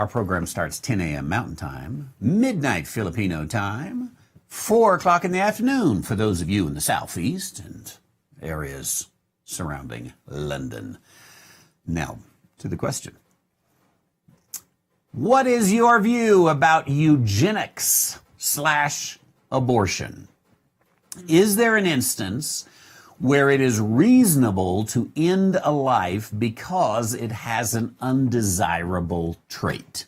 Our program starts 10 a.m. Mountain Time, midnight Filipino time, 4 o'clock in the afternoon for those of you in the southeast and areas surrounding London. Now, to the question. What is your view about eugenics/abortion? Is there an instance where it is reasonable to end a life because it has an undesirable trait?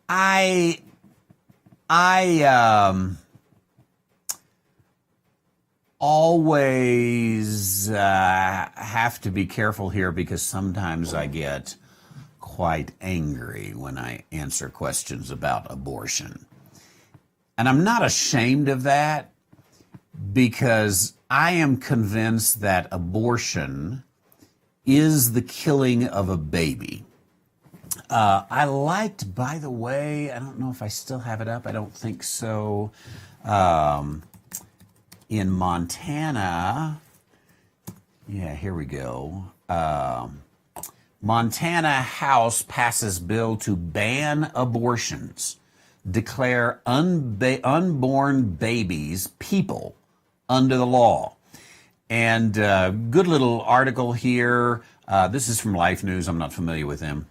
I always have to be careful here because sometimes I get quite angry when I answer questions about abortion. And I'm not ashamed of that because I am convinced that abortion is the killing of a baby. I liked, by the way, I don't know if I still have it up, I don't think so, in Montana, yeah, here we go. Montana House passes bill to ban abortions, declare unborn babies people under the law. And good little article here. This is from Life News. I'm not familiar with them.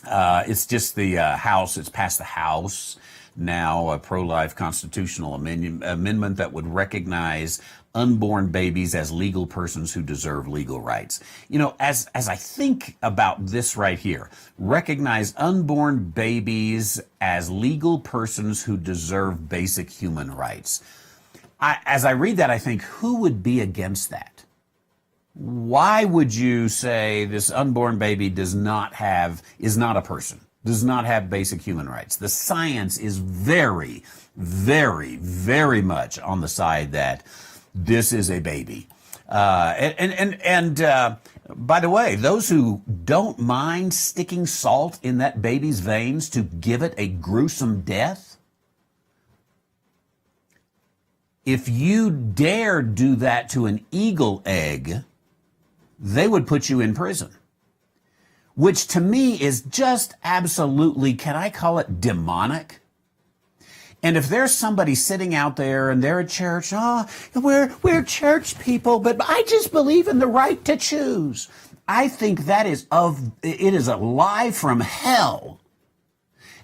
It's just the House. It's passed the House now, a pro-life constitutional amendment that would recognize unborn babies as legal persons who deserve legal rights. You know, as I think about this right here, recognize unborn babies as legal persons who deserve basic human rights. As I read that, I think, who would be against that? Why would you say this unborn baby is not a person, does not have basic human rights? The science is very, very, very much on the side that this is a baby. And by the way, those who don't mind sticking salt in that baby's veins to give it a gruesome death, if you dare do that to an eagle egg, they would put you in prison. Which to me is just absolutely, can I call it demonic? And if there's somebody sitting out there and they're at church, we're church people, but I just believe in the right to choose. I think it is a lie from hell.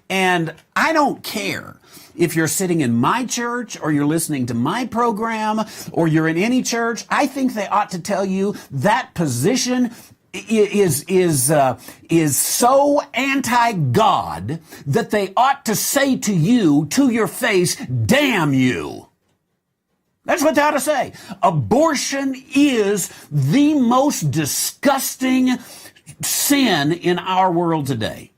And I don't care if you're sitting in my church or you're listening to my program or you're in any church. I think they ought to tell you that position is so anti-God that they ought to say to you, to your face, damn you. That's what they ought to say. Abortion is the most disgusting sin in our world today.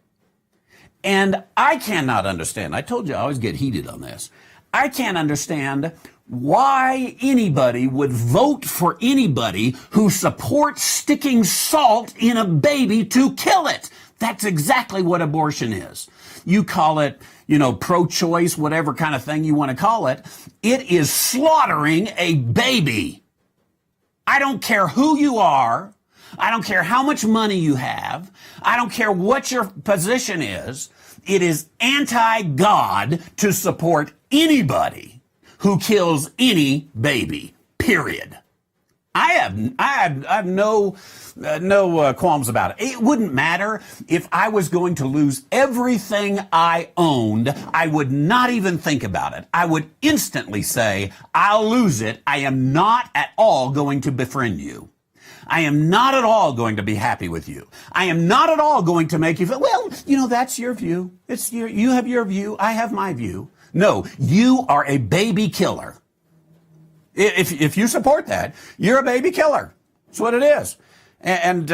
And I cannot understand, I told you I always get heated on this, I can't understand why anybody would vote for anybody who supports sticking salt in a baby to kill it. That's exactly what abortion is. You call it, pro-choice, whatever kind of thing you want to call it. It is slaughtering a baby. I don't care who you are. I don't care how much money you have. I don't care what your position is. It is anti-God to support anybody who kills any baby, period. I have no qualms about it. It wouldn't matter if I was going to lose everything I owned. I would not even think about it. I would instantly say, I'll lose it. I am not at all going to befriend you. I am not at all going to be happy with you. I am not at all going to make you feel, well, that's your view. You have your view. I have my view. No, you are a baby killer. If you support that, you're a baby killer. That's what it is. And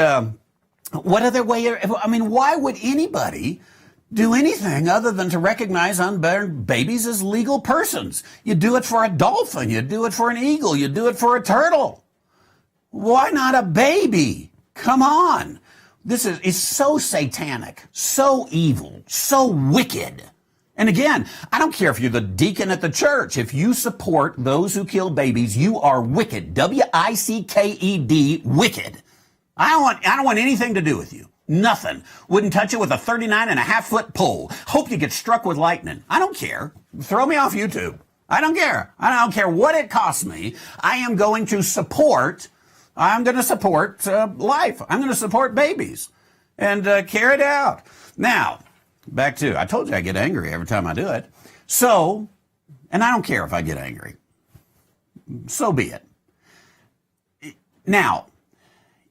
what other way? Why would anybody do anything other than to recognize unborn babies as legal persons? You do it for a dolphin. You do it for an eagle. You do it for a turtle. Why not a baby? Come on. This is so satanic, so evil, so wicked. And again, I don't care if you're the deacon at the church. If you support those who kill babies, you are wicked. W-I-C-K-E-D, wicked. I don't want anything to do with you. Nothing. Wouldn't touch it with a 39.5-foot pole. Hope you get struck with lightning. I don't care. Throw me off YouTube. I don't care. I don't care what it costs me. I am going to support life. I'm going to support babies and carry it out. Now, back to, I told you I get angry every time I do it. So, and I don't care if I get angry. So be it. Now,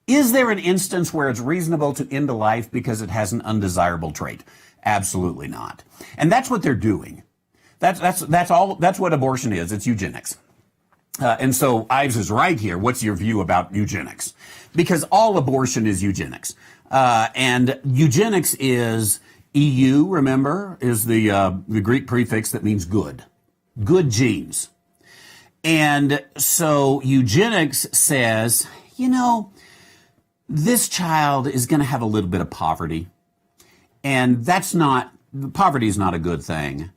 is there an instance where it's reasonable to end a life because it has an undesirable trait? Absolutely not. And that's what they're doing. That's what abortion is. It's eugenics. And so Ives is right here. What's your view about eugenics? Because all abortion is eugenics. And eugenics is EU, remember, is the Greek prefix that means good. Good genes. And so eugenics says, this child is going to have a little bit of poverty. And poverty is not a good thing.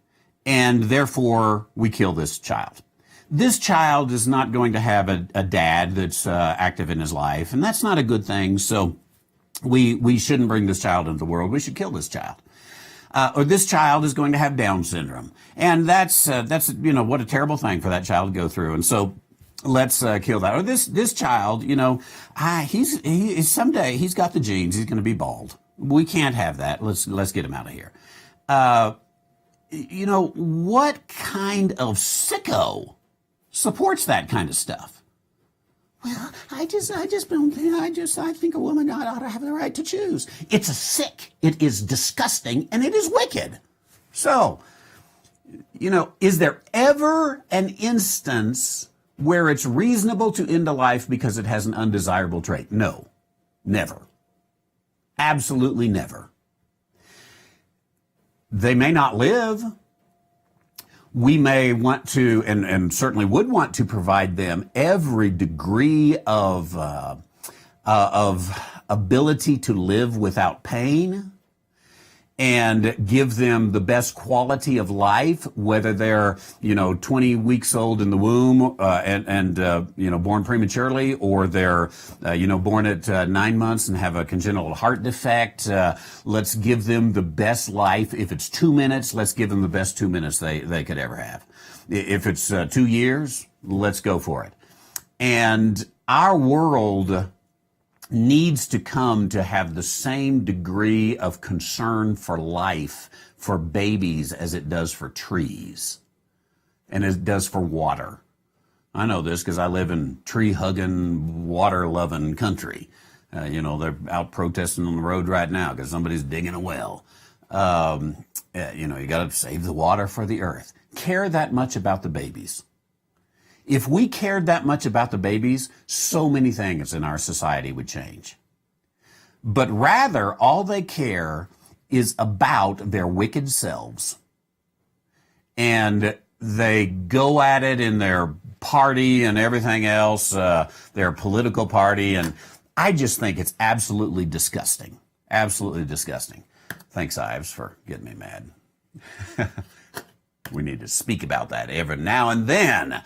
And therefore, we kill this child. This child is not going to have a dad that's active in his life. And that's not a good thing. So we shouldn't bring this child into the world. We should kill this child. Or this child is going to have Down syndrome. And that's what a terrible thing for that child to go through. And so let's kill that. Or this child, someday he's got the genes. He's going to be bald. We can't have that. Let's get him out of here. What kind of sicko supports that kind of stuff? Well, I think a woman ought to have the right to choose. It's sick. It is disgusting, and it is wicked. So, is there ever an instance where it's reasonable to end a life because it has an undesirable trait? No, never. Absolutely never. They may not live. We may want to, and certainly would want to provide them every degree of ability to live without pain and give them the best quality of life, whether they're, 20 weeks old in the womb and born prematurely, or they're, born at 9 months and have a congenital heart defect. Let's give them the best life. If it's 2 minutes, let's give them the best 2 minutes they could ever have. If it's 2 years, let's go for it. And our world needs to come to have the same degree of concern for life for babies as it does for trees and as it does for water. I know this because I live in tree-hugging, water-loving country. They're out protesting on the road right now because somebody's digging a well. You got to save the water for the earth. Care that much about the babies. If we cared that much about the babies, so many things in our society would change. But rather, all they care is about their wicked selves. And they go at it in their party and everything else, their political party. And I just think it's absolutely disgusting. Absolutely disgusting. Thanks, Ives, for getting me mad. We need to speak about that every now and then.